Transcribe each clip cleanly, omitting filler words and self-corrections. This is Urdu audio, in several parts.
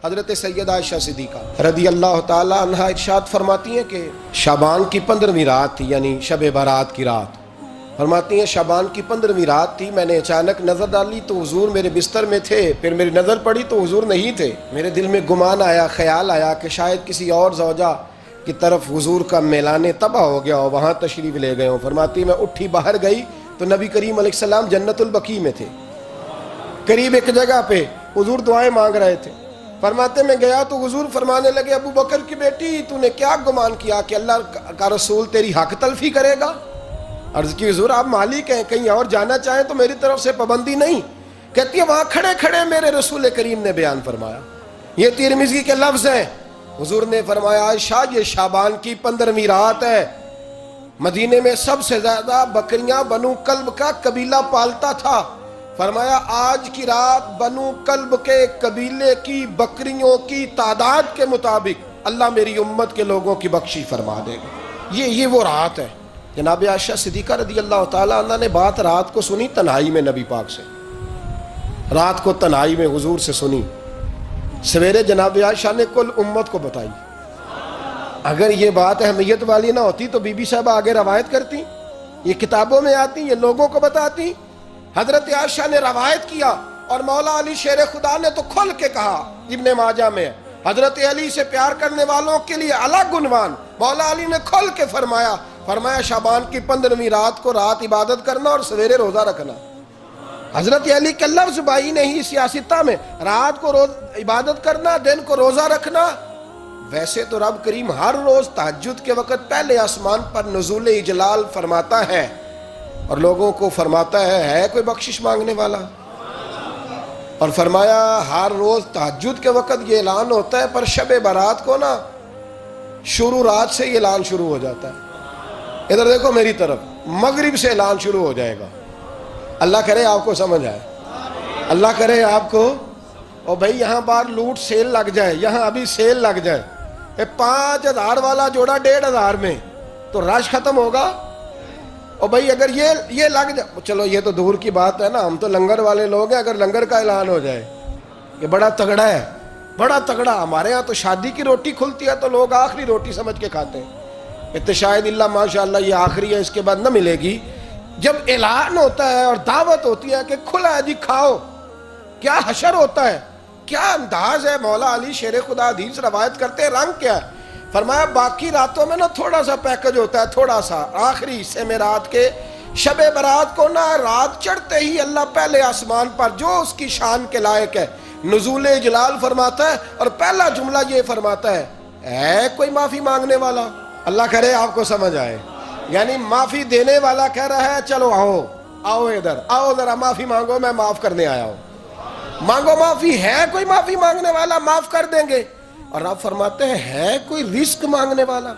حضرت سیدہ عائشہ صدیقہ رضی اللہ تعالی عنہا ارشاد فرماتی ہیں کہ شعبان کی 15ویں رات تھی، یعنی شب برات کی رات۔ فرماتی ہیں شعبان کی 15ویں رات تھی، میں نے اچانک نظر ڈالی تو حضور میرے بستر میں تھے، پھر میری نظر پڑی تو حضور نہیں تھے۔ میرے دل میں گمان آیا، خیال آیا کہ شاید کسی اور زوجہ کی طرف حضور کا میلان تباہ ہو گیا ہو، وہاں تشریف لے گئے ہوں۔ فرماتی میں اٹھی باہر گئی تو نبی کریم علیہ السلام جنت البقیع میں تھے، قریب ایک جگہ پہ حضور دعائیں مانگ رہے تھے۔ فرماتے میں گیا تو حضور فرمانے لگے، ابو بکر کی بیٹی تو نے کیا گمان کیا کہ اللہ کا رسول تیری حق تلفی کرے گا؟ عرض کی حضور آپ مالک ہیں، کہیں اور جانا چاہیں تو میری طرف سے پابندی نہیں۔ کہتی ہے وہاں کھڑے کھڑے میرے رسول کریم نے بیان فرمایا، یہ ترمذی کے لفظ ہیں۔ حضور نے فرمایا عائشہ یہ شعبان کی 15ویں رات ہے، مدینے میں سب سے زیادہ بکریاں بنو کلب کا قبیلہ پالتا تھا۔ فرمایا آج کی رات بنو کلب کے قبیلے کی بکریوں کی تعداد کے مطابق اللہ میری امت کے لوگوں کی بخشش فرما دے گا۔ یہ وہ رات ہے۔ جناب عائشہ صدیقہ رضی اللہ تعالی عنہ نے بات رات کو سنی تنہائی میں نبی پاک سے، رات کو تنہائی میں حضور سے سنی، سویرے جناب عائشہ نے کل امت کو بتائی۔ اگر یہ بات اہمیت والی نہ ہوتی تو بی بی صاحبہ آگے روایت کرتی، یہ کتابوں میں آتی، یہ لوگوں کو بتاتی۔ حضرت عائشہ نے روایت کیا اور مولا علی شیر خدا نے تو کھل کے کہا، ابن ماجہ میں حضرت علی سے پیار کرنے والوں کے لیے الگ عنوان، مولا علی نے کھل کے فرمایا شعبان کی 15ویں رات کو رات عبادت کرنا اور سویرے روزہ رکھنا۔ حضرت علی کے لفظ بائی نہیں سیاستہ میں، رات کو عبادت کرنا، دن کو روزہ رکھنا۔ ویسے تو رب کریم ہر روز تہجد کے وقت پہلے آسمان پر نزول اجلال فرماتا ہے اور لوگوں کو فرماتا ہے کوئی بخشش مانگنے والا؟ اور فرمایا ہر روز تہجد کے وقت یہ اعلان ہوتا ہے، پر شب برات کو نا شروع رات سے یہ اعلان شروع ہو جاتا ہے۔ ادھر دیکھو میری طرف، مغرب سے اعلان شروع ہو جائے گا۔ اللہ کرے آپ کو سمجھ آئے، اللہ کرے آپ کو۔ اور بھائی یہاں باہر لوٹ سیل لگ جائے، یہاں ابھی سیل لگ جائے، 5000 والا جوڑا 1500 میں، تو رش ختم ہوگا۔ اور بھائی اگر یہ لگ جائے، چلو یہ تو دور کی بات ہے نا، ہم تو لنگر والے لوگ ہیں، اگر لنگر کا اعلان ہو جائے یہ بڑا تگڑا ہے، بڑا تگڑا۔ ہمارے ہاں تو شادی کی روٹی کھلتی ہے تو لوگ آخری روٹی سمجھ کے کھاتے ہیں، شاید اللہ ماشاءاللہ یہ آخری ہے، اس کے بعد نہ ملے گی۔ جب اعلان ہوتا ہے اور دعوت ہوتی ہے کہ کھلا ہے جی کھاؤ، کیا حشر ہوتا ہے، کیا انداز ہے۔ مولا علی شیر خدا حدیث روایت کرتے ہیں، رنگ کیا ہے؟ فرمایا باقی راتوں میں نا تھوڑا سا پیکج ہوتا ہے، تھوڑا سا، آخری حصے میں رات کے شب برات کو نا رات چڑھتے ہی اللہ پہلے آسمان پر جو اس کی شان کے لائق ہے نزول جلال فرماتا ہے، اور پہلا جملہ یہ فرماتا ہے کوئی معافی مانگنے والا؟ اللہ کرے آپ کو سمجھ آئے، یعنی معافی دینے والا کہہ رہا ہے چلو آؤ ادھر آؤ، ذرا معافی مانگو، میں معاف کرنے آیا ہوں، مانگو معافی۔ ہے کوئی معافی مانگنے والا؟ معاف کر دیں گے۔ اور آپ فرماتے ہیں ہے کوئی رزق مانگنے والا؟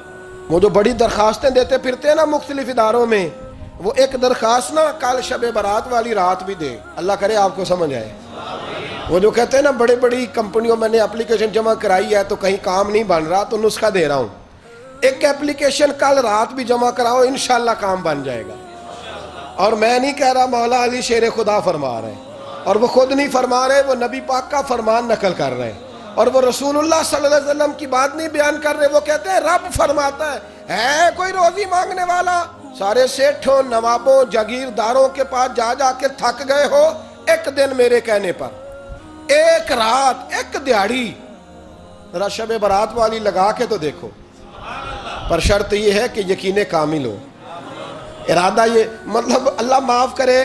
وہ جو بڑی درخواستیں دیتے پھرتے ہیں نا مختلف اداروں میں، وہ ایک درخواست نا کل شب برات والی رات بھی دے۔ اللہ کرے آپ کو سمجھ آئے۔ وہ جو کہتے ہیں نا بڑی بڑی کمپنیوں میں نے اپلیکیشن جمع کرائی ہے تو کہیں کام نہیں بن رہا تو نسخہ دے رہا ہوں، ایک اپلیکیشن کل رات بھی جمع کراؤ، انشاءاللہ کام بن جائے گا۔ اور میں نہیں کہہ رہا، مولا علی شیر خدا فرما رہے ہیں، اور وہ خود نہیں فرما رہے، وہ نبی پاک کا فرمان نقل کر رہے ہیں، اور وہ رسول اللہ صلی اللہ علیہ وسلم کی بات نہیں بیان کر رہے۔ وہ کہتے ہیں رب فرماتا ہے کوئی روزی مانگنے والا؟ سارے سیٹھوں، نوابوں، جاگیرداروں کے پاس جا جا کے تھک گئے ہو، ایک دن میرے کہنے پر، ایک رات، ایک دیہڑی ذرا شب برات والی لگا کے تو دیکھو۔ پر شرط یہ ہے کہ یقین کامل ہو، ارادہ یہ، مطلب اللہ معاف کرے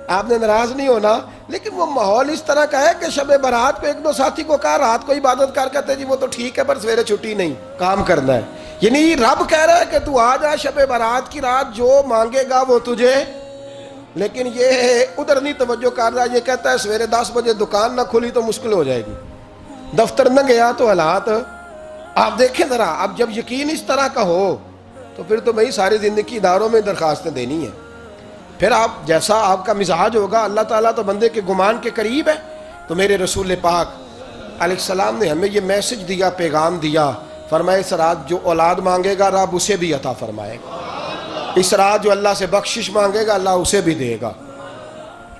آپ نے ناراض نہیں ہونا، لیکن وہ ماحول اس طرح کا ہے کہ شب برات پہ ایک دو ساتھی کو کہا رات کو عبادت کر کہتے جی وہ تو ٹھیک ہے پر سویرے چھٹی نہیں، کام کرنا ہے۔ یعنی رب کہہ رہا ہے کہ تو آ جا شب برات کی رات، جو مانگے گا وہ تجھے، لیکن یہ ادھر نہیں توجہ کر رہا، یہ کہتا ہے سویرے 10 بجے دکان نہ کھلی تو مشکل ہو جائے گی، دفتر نہ گیا تو حالات آپ دیکھیں ذرا۔ اب جب یقین اس طرح کا ہو تو پھر تو بھائی ساری زندگی اداروں میں درخواستیں دینی ہیں، پھر آپ جیسا آپ کا مزاج ہوگا۔ اللہ تعالیٰ تو بندے کے گمان کے قریب ہے، تو میرے رسول پاک علیہ السلام نے ہمیں یہ میسج دیا، پیغام دیا، فرمایا اس رات جو اولاد مانگے گا رب اسے بھی عطا فرمائے گا، اس رات جو اللہ سے بخشش مانگے گا اللہ اسے بھی دے گا،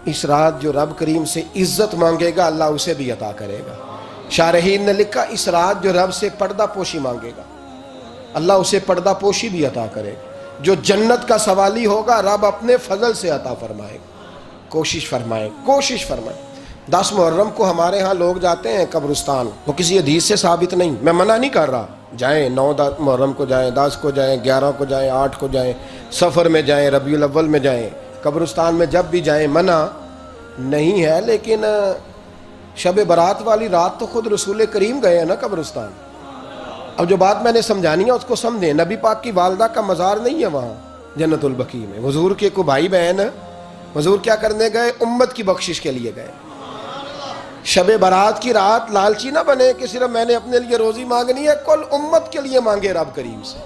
اس رات جو رب کریم سے عزت مانگے گا اللہ اسے بھی عطا کرے گا۔ شارحین نے لکھا اس رات جو رب سے پردہ پوشی مانگے گا اللہ اسے پردہ پوشی بھی عطا کرے گا، جو جنت کا سوالی ہوگا رب اپنے فضل سے عطا فرمائے گا۔ کوشش فرمائیں، کوشش فرمائیں۔ 10 محرم کو ہمارے ہاں لوگ جاتے ہیں قبرستان، وہ کسی حدیث سے ثابت نہیں، میں منع نہیں کر رہا، جائیں 9 محرم کو جائیں، 10 کو جائیں، 11 کو جائیں، 8 کو جائیں، سفر میں جائیں، ربیع الاول میں جائیں، قبرستان میں جب بھی جائیں منع نہیں ہے، لیکن شب برات والی رات تو خود رسول کریم گئے ہیں نا قبرستان۔ اب جو بات میں نے سمجھانی ہے اس کو سمجھیں، نبی پاک کی والدہ کا مزار نہیں ہے وہاں جنت البقیع میں، حضور کے کو بھائی بہن، حضور کیا کرنے گئے؟ امت کی بخشش کے لیے گئے۔ شب برات کی رات لالچی نہ بنے کہ صرف میں نے اپنے لیے روزی مانگنی ہے، کل امت کے لیے مانگے رب کریم سے،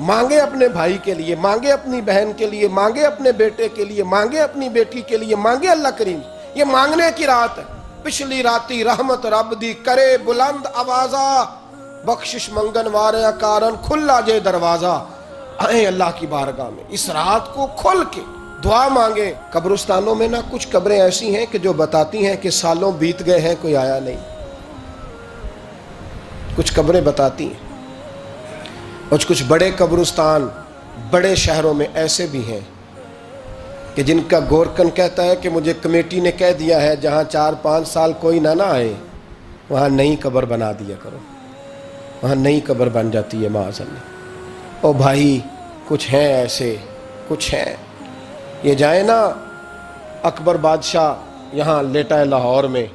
مانگے اپنے بھائی کے لیے، مانگے اپنی بہن کے لیے، مانگے اپنے بیٹے کے لیے، مانگے اپنی بیٹی کے لیے، مانگے اللہ کریم سے۔ یہ مانگنے کی رات ہے۔ پچھلی راتی رحمت رب دی کرے بلند آوازہ، بخشش منگن واریاں کارن کھلا جے دروازہ، آئیں اللہ کی بارگاہ میں اس رات کو کھل کے دعا مانگیں۔ قبرستانوں میں نہ کچھ قبریں ایسی ہیں کہ جو بتاتی ہیں کہ سالوں بیت گئے ہیں کوئی آیا نہیں، کچھ قبریں بتاتی ہیں، اور کچھ بڑے قبرستان بڑے شہروں میں ایسے بھی ہیں کہ جن کا گورکن کہتا ہے کہ مجھے کمیٹی نے کہہ دیا ہے جہاں 4-5 سال کوئی نہ آئے وہاں نئی قبر بنا دیا کرو، وہاں نئی قبر بن جاتی ہے معاذ اللہ۔ او بھائی کچھ ہیں ایسے، کچھ ہیں، یہ جائیں نا اکبر بادشاہ یہاں لیٹا ہے لاہور میں،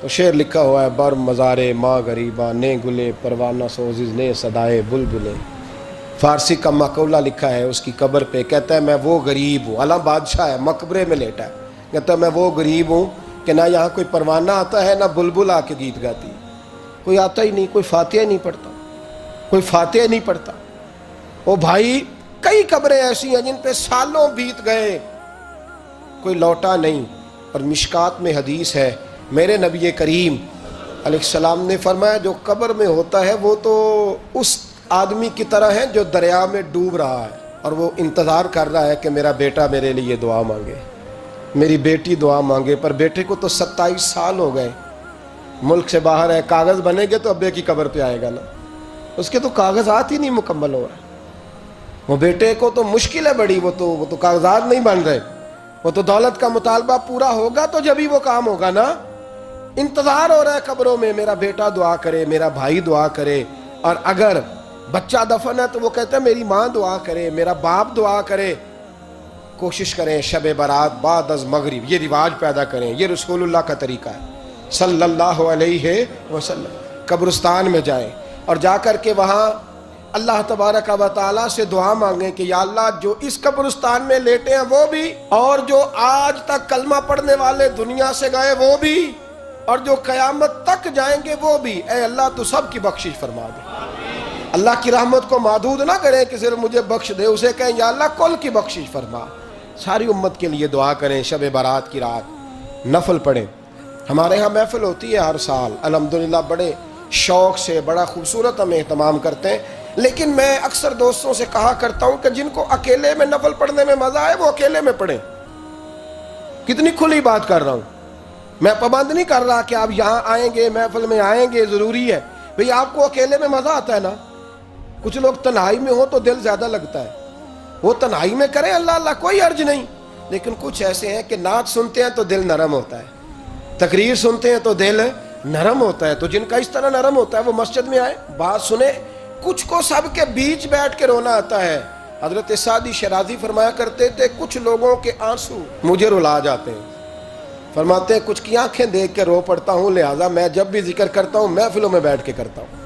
تو شعر لکھا ہوا ہے بر مزارے ماں غریباں نے گلے پروانہ سوزز نے صدائے بلبلے، فارسی کا مقولہ لکھا ہے اس کی قبر پہ، کہتا ہے میں وہ غریب ہوں، اعلیٰ بادشاہ ہے مقبرے میں لیٹا ہے، کہتا ہے میں وہ غریب ہوں کہ نہ یہاں کوئی پروانہ آتا ہے نہ بلبل آ کے گیت گاتی ہے، کوئی آتا ہی نہیں، کوئی فاتحہ نہیں پڑھتا، کوئی فاتحہ نہیں پڑھتا۔ او بھائی کئی قبریں ایسی ہیں جن پہ سالوں بیت گئے کوئی لوٹا نہیں، اور مشکات میں حدیث ہے میرے نبی کریم علیہ السلام نے فرمایا جو قبر میں ہوتا ہے وہ تو اس آدمی کی طرح ہے جو دریا میں ڈوب رہا ہے اور وہ انتظار کر رہا ہے کہ میرا بیٹا میرے لیے دعا مانگے، میری بیٹی دعا مانگے، پر بیٹے کو تو 27 سال ہو گئے، ملک سے باہر ہے، کاغذ بنے گے تو ابے کی قبر پہ آئے گا نا، اس کے تو کاغذات ہی نہیں مکمل ہو رہے، وہ بیٹے کو تو مشکل ہے بڑی، وہ تو کاغذات نہیں بن رہے، وہ تو دولت کا مطالبہ پورا ہوگا تو جب ہی وہ کام ہوگا نا، انتظار ہو رہا ہے قبروں میں میرا بیٹا دعا کرے، میرا بھائی دعا کرے، اور اگر بچہ دفن ہے تو وہ کہتا ہے میری ماں دعا کرے، میرا باپ دعا کرے۔ کوشش کریں شب برات بعد از مغرب یہ رواج پیدا کریں، یہ رسول اللہ کا طریقہ ہے صلی اللہ علیہ وسلم، قبرستان میں جائیں اور جا کر کے وہاں اللہ تبارک و تعالیٰ سے دعا مانگیں کہ یا اللہ جو اس قبرستان میں لیٹے ہیں وہ بھی، اور جو آج تک کلمہ پڑھنے والے دنیا سے گئے وہ بھی، اور جو قیامت تک جائیں گے وہ بھی، اے اللہ تو سب کی بخشش فرما دے۔ اللہ کی رحمت کو محدود نہ کریں کہ صرف مجھے بخش دے، اسے کہیں یا اللہ کل کی بخشش فرما۔ ساری امت کے لیے دعا کریں، شب برات کی رات نفل پڑھیں۔ ہمارے ہاں محفل ہوتی ہے ہر سال الحمدللہ، بڑے شوق سے بڑا خوبصورت ہم اہتمام کرتے ہیں، لیکن میں اکثر دوستوں سے کہا کرتا ہوں کہ جن کو اکیلے میں نفل پڑھنے میں مزہ آئے وہ اکیلے میں پڑھیں۔ کتنی کھلی بات کر رہا ہوں، میں پابند نہیں کر رہا کہ آپ یہاں آئیں گے محفل میں آئیں گے ضروری ہے، بھئی آپ کو اکیلے میں مزہ آتا ہے نا، کچھ لوگ تنہائی میں ہو تو دل زیادہ لگتا ہے، وہ تنہائی میں کریں اللہ اللہ کوئی عرض نہیں، لیکن کچھ ایسے ہیں کہ نعت سنتے ہیں تو دل نرم ہوتا ہے، تقریر سنتے ہیں تو دل نرم ہوتا ہے، تو جن کا اس طرح نرم ہوتا ہے وہ مسجد میں آئے بات سنیں۔ کچھ کو سب کے بیچ بیٹھ کے رونا آتا ہے، حضرت سعدی شیرازی فرمایا کرتے تھے کچھ لوگوں کے آنسو مجھے رلا جاتے ہیں، فرماتے ہیں کچھ کی آنکھیں دیکھ کے رو پڑتا ہوں، لہٰذا میں جب بھی ذکر کرتا ہوں محفلوں میں بیٹھ کے کرتا ہوں،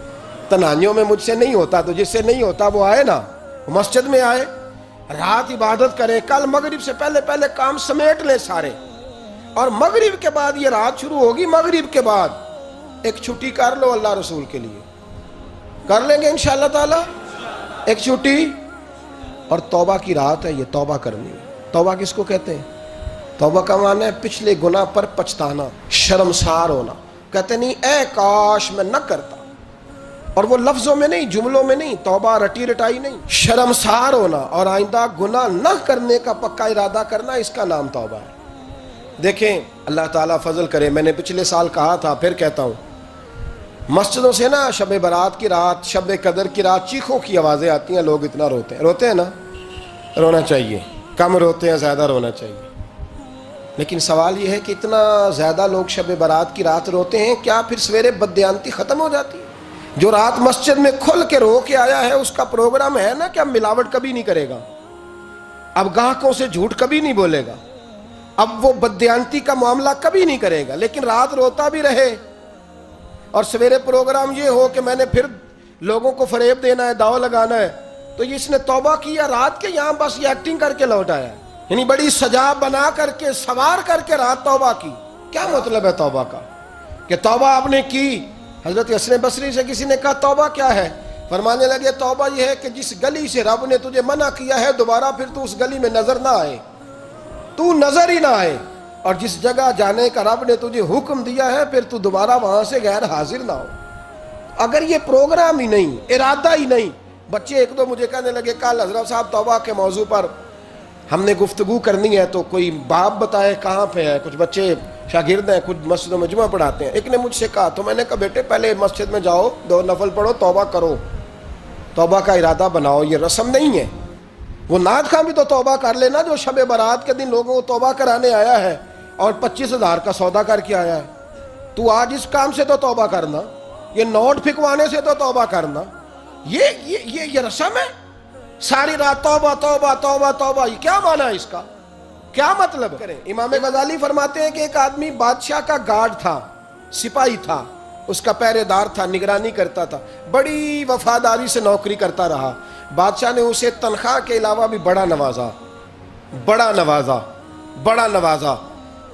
تنہائیوں میں مجھ سے نہیں ہوتا، تو جس سے نہیں ہوتا وہ آئے نا، مسجد میں آئے، رات عبادت کریں، کل مغرب سے پہلے کام سمیٹ لیں سارے، اور مغرب کے بعد یہ رات شروع ہوگی، مغرب کے بعد ایک چھٹی کر لو اللہ رسول کے لیے، کر لیں گے انشاءاللہ تعالی ایک چھٹی، اور توبہ کی رات ہے، یہ توبہ کرنی ہے۔ توبہ کس کو کہتے ہیں؟ توبہ کا معنی ہے پچھلے گناہ پر پچھتانا، شرمسار ہونا، کہتے نہیں اے کاش میں نہ کرتا، اور وہ لفظوں میں نہیں جملوں میں نہیں، توبہ رٹی رٹائی نہیں، شرمسار ہونا اور آئندہ گناہ نہ کرنے کا پکا ارادہ کرنا، اس کا نام توبہ ہے۔ دیکھیں اللہ تعالیٰ فضل کرے، میں نے پچھلے سال کہا تھا پھر کہتا ہوں مسجدوں سے نا شب برات کی رات، شب قدر کی رات چیخوں کی آوازیں آتی ہیں، لوگ اتنا روتے ہیں نا، رونا چاہیے، کم روتے ہیں، زیادہ رونا چاہیے. لیکن سوال یہ ہے کہ اتنا زیادہ لوگ شب برات کی رات روتے ہیں، کیا پھر سویرے بددیانتی ختم ہو جاتی ہے؟ جو رات مسجد میں کھل کے رو کے آیا ہے اس کا پروگرام ہے نا کہ اب ملاوٹ کبھی نہیں کرے گا، اب گاہکوں سے جھوٹ کبھی نہیں بولے گا، اب وہ بددیانتی کا معاملہ کبھی نہیں کرے گا، لیکن رات روتا بھی رہے اور سویرے پروگرام یہ ہو کہ میں نے پھر لوگوں کو فریب دینا ہے، داؤ لگانا ہے، تو اس نے توبہ کیا رات کے، یہاں بس یہ ایکٹنگ کر کے لوٹ آیا ہے، یعنی بڑی سجا بنا کر کے سوار کر کے رات توبہ کی. کیا مطلب ہے توبہ کا؟ کہ توبہ آپ نے کی. حضرت حسن بصری سے کسی نے کہا توبہ کیا ہے؟ فرمانے لگے توبہ یہ ہے کہ جس گلی سے رب نے تجھے منع کیا ہے دوبارہ پھر تو اس گلی میں نظر نہ آئے، تو نظر ہی نہ آئے، اور جس جگہ جانے کا رب نے تجھے حکم دیا ہے پھر تو دوبارہ وہاں سے غیر حاضر نہ ہو. اگر یہ پروگرام ہی نہیں، ارادہ ہی نہیں. بچے ایک دو مجھے کہنے لگے کل حضرت صاحب توبہ کے موضوع پر ہم نے گفتگو کرنی ہے تو کوئی باب بتائے کہاں پہ ہے. کچھ بچے شاگرد ہیں، کچھ مسجدوں میں جمعہ پڑھاتے ہیں. ایک نے مجھ سے کہا، تو میں نے کہا بیٹے پہلے مسجد میں جاؤ، 2 نفل پڑھو، توبہ کرو، توبہ کا ارادہ بناؤ، یہ رسم نہیں ہے. وہ نعت خواں بھی تو توبہ کر لینا جو شب برات کے دن لوگوں کو توبہ کرانے آیا ہے اور 25,000 کا سودا کر کے آیا ہے. تو آج اس کام سے تو توبہ کرنا، یہ نوٹ پھکوانے سے تو توبہ کرنا. یہ رسم ہے، ساری رات توبہ توبہ توبہ توبہ. یہ کیا معنی ہے اس کا؟ کیا مطلب کریں؟ امام غزالی فرماتے ہیں کہ ایک آدمی بادشاہ کا گارڈ تھا، سپاہی تھا، اس کا پہرے دار تھا، نگرانی کرتا تھا، بڑی وفاداری سے نوکری کرتا رہا. بادشاہ نے اسے تنخواہ کے علاوہ بھی بڑا نوازا، بڑا نوازا، بڑا نوازا.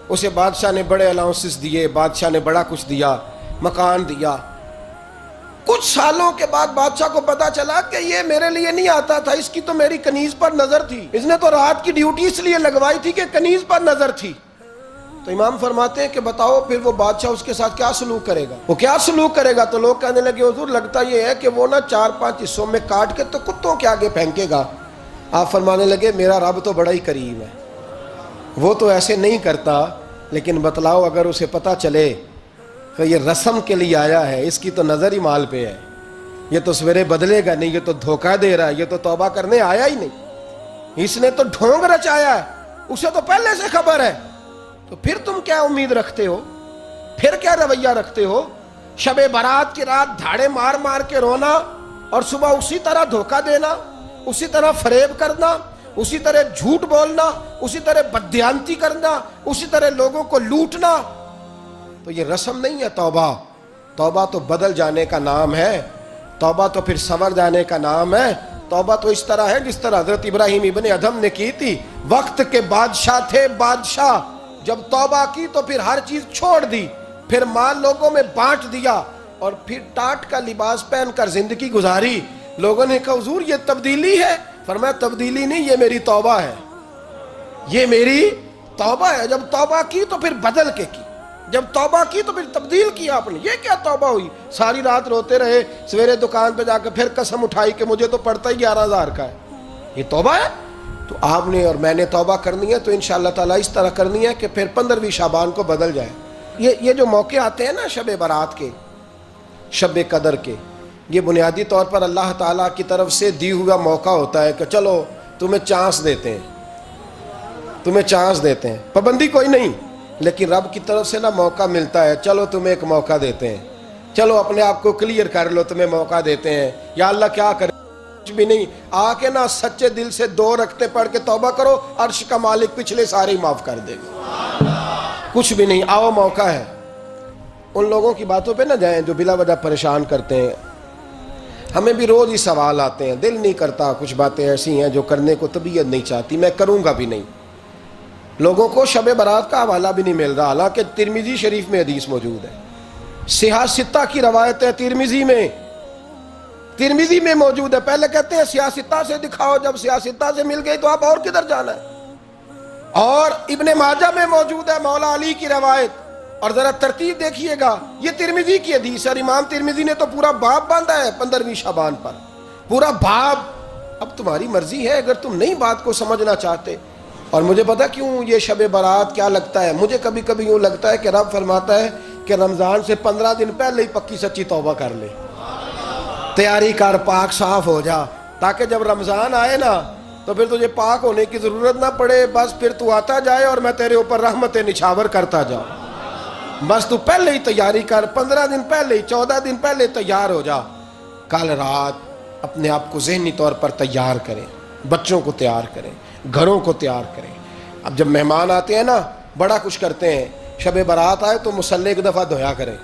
اسے بادشاہ نے بڑے الاؤنسز دیے، بادشاہ نے بڑا کچھ دیا، مکان دیا. کچھ سالوں کے بعد بادشاہ کو پتا چلا کہ یہ میرے لیے نہیں آتا تھا، اس کی تو میری کنیز پر نظر تھی، اس نے تو رات کی ڈیوٹی اس لیے لگوائی تھی کہ کنیز پر نظر تھی. تو امام فرماتے ہیں کہ بتاؤ پھر وہ بادشاہ اس کے ساتھ کیا سلوک کرے گا؟ وہ کیا سلوک کرے گا؟ تو لوگ کہنے لگے حضور لگتا یہ ہے کہ وہ نا 4-5 حصوں میں کاٹ کے تو کتوں کے آگے پھینکے گا. آپ فرمانے لگے میرا رب تو بڑا ہی کریم ہے، وہ تو ایسے نہیں کرتا، لیکن بتلاؤ اگر اسے پتا چلے کہ یہ رسم کے لیے آیا ہے، اس کی تو نظر ہی مال پہ ہے، یہ تو سویرے بدلے گا نہیں، یہ تو دھوکہ دے رہا ہے، یہ تو توبہ کرنے آیا ہی نہیں، اس نے تو ڈھونگ رچایا ہے، اسے تو پہلے سے خبر ہے. تو پھر تم کیا امید رکھتے ہو؟ پھر کیا رویہ رکھتے ہو؟ شب برات کی رات دھاڑے مار مار کے رونا اور صبح اسی طرح دھوکہ دینا، اسی طرح فریب کرنا، اسی طرح جھوٹ بولنا، اسی طرح بددیانتی کرنا، اسی طرح لوگوں کو لوٹنا. تو یہ رسم نہیں ہے توبہ. توبہ تو بدل جانے کا نام ہے، توبہ تو پھر سنور جانے کا نام ہے. توبہ تو اس طرح ہے جس طرح حضرت ابراہیم ابن ادھم نے کی تھی. وقت کے بادشاہ تھے، بادشاہ جب توبہ کی تو پھر ہر چیز چھوڑ دی، پھر مال لوگوں میں بانٹ دیا اور پھر ٹاٹ کا لباس پہن کر زندگی گزاری. لوگوں نے کہا حضور یہ تبدیلی ہے؟ فرمایا تبدیلی نہیں، یہ میری توبہ ہے، یہ میری توبہ ہے. جب توبہ کی تو پھر بدل کے کی، جب توبہ کی تو پھر تبدیل کیا آپ نے. یہ کیا توبہ ہوئی؟ ساری رات روتے رہے، سویرے دکان پہ جا کے پھر قسم اٹھائی کہ مجھے تو پڑتا ہی 11,000 کا ہے. یہ توبہ ہے؟ تو آپ نے اور میں نے توبہ کرنی ہے تو انشاءاللہ تعالیٰ اس طرح کرنی ہے کہ پھر 15ویں شعبان کو بدل جائے. یہ جو موقع آتے ہیں نا شب برات کے، شب قدر کے، یہ بنیادی طور پر اللہ تعالیٰ کی طرف سے دی ہوا موقع ہوتا ہے کہ چلو تمہیں چانس دیتے ہیں، تمہیں چانس دیتے ہیں، پابندی کوئی نہیں، لیکن رب کی طرف سے نا موقع ملتا ہے، چلو تمہیں ایک موقع دیتے ہیں، چلو اپنے آپ کو کلیئر کر لو، تمہیں موقع دیتے ہیں. یا اللہ کیا کرے؟ کچھ بھی نہیں، آ کے نا سچے دل سے 2 رکعتیں پڑھ کے توبہ کرو، عرش کا مالک پچھلے سارے ہی معاف کر دے گا. کچھ بھی نہیں، آؤ موقع ہے. ان لوگوں کی باتوں پہ نہ جائیں جو بلا وجہ پریشان کرتے ہیں. ہمیں بھی روز ہی سوال آتے ہیں، دل نہیں کرتا، کچھ باتیں ایسی ہیں جو کرنے کو طبیعت نہیں چاہتی، میں کروں گا بھی نہیں. لوگوں کو شب برات کا حوالہ بھی نہیں مل رہا، حالانکہ ترمذی شریف میں حدیث موجود ہے، صحاح ستہ کی روایت ہے، ترمذی میں موجود ہے. پہلے کہتے ہیں صحاح ستہ سے دکھاؤ، جب صحاح ستہ سے مل گئی تو آپ اور کدھر جانا ہے. اور ابن ماجہ میں موجود ہے مولا علی کی روایت، اور ذرا ترتیب دیکھیے گا، یہ ترمذی کی حدیث ہے. امام ترمذی نے تو پورا باب باندھا ہے 15ویں شعبان پر، پورا باب. اب تمہاری مرضی ہے اگر تم نہیں بات کو سمجھنا چاہتے. اور مجھے پتا کیوں یہ شب برات کیا لگتا ہے، مجھے کبھی کبھی یوں لگتا ہے کہ رب فرماتا ہے کہ رمضان سے 15 دن پہلے ہی پکی سچی توبہ کر لے، تیاری کر، پاک صاف ہو جا، تاکہ جب رمضان آئے نا تو پھر تجھے پاک ہونے کی ضرورت نہ پڑے، بس پھر تو آتا جائے اور میں تیرے اوپر رحمت نچھاور کرتا جاؤں۔ بس تو پہلے ہی تیاری کر، 15 دن پہلے ہی، 14 دن پہلے تیار ہو جا۔ کل رات اپنے آپ کو ذہنی طور پر تیار کریں، بچوں کو تیار کریں، گھروں کو تیار کریں۔ اب جب مہمان آتے ہیں نا بڑا کچھ کرتے ہیں، شب برات آئے تو مصلی ایک دفعہ دھویا کریں،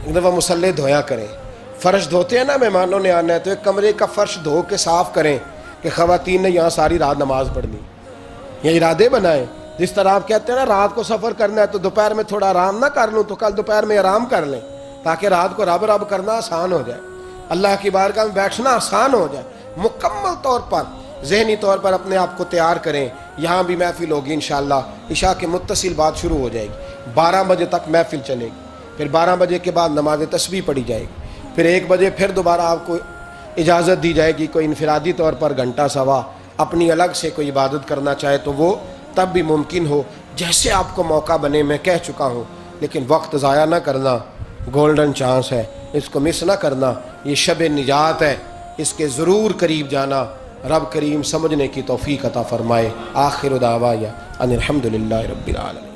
ایک دفعہ مصلی دھویا کریں۔ فرش دھوتے ہیں نا، مہمانوں نے آنا ہے تو ایک کمرے کا فرش دھو کے صاف کریں کہ خواتین نے یہاں ساری رات نماز پڑھنی، یہ ارادے بنائیں۔ جس طرح آپ کہتے ہیں نا رات کو سفر کرنا ہے تو دوپہر میں تھوڑا آرام نہ کر لوں تو کل دوپہر میں آرام کر لیں، تاکہ رات کو رب رب کرنا آسان ہو جائے، اللہ کی بارگاہ میں بیٹھنا آسان ہو جائے۔ مکمل طور پر ذہنی طور پر اپنے آپ کو تیار کریں۔ یہاں بھی محفل ہوگی انشاءاللہ، عشاء کے متصل بعد شروع ہو جائے گی، 12 بجے تک محفل چلے گی، پھر 12 بجے کے بعد نماز تسبیح پڑھی جائے گی، پھر 1 بجے پھر دوبارہ آپ کو اجازت دی جائے گی، کوئی انفرادی طور پر گھنٹہ سوا اپنی الگ سے کوئی عبادت کرنا چاہے تو وہ تب بھی ممکن ہو، جیسے آپ کو موقع بنے۔ میں کہہ چکا ہوں، لیکن وقت ضائع نہ کرنا، گولڈن چانس ہے، اس کو مس نہ کرنا، یہ شب نجات ہے، اس کے ضرور قریب جانا۔ رب کریم سمجھنے کی توفیق عطا فرمائے۔ آخر دعوایا ان الحمدللہ رب العالمین۔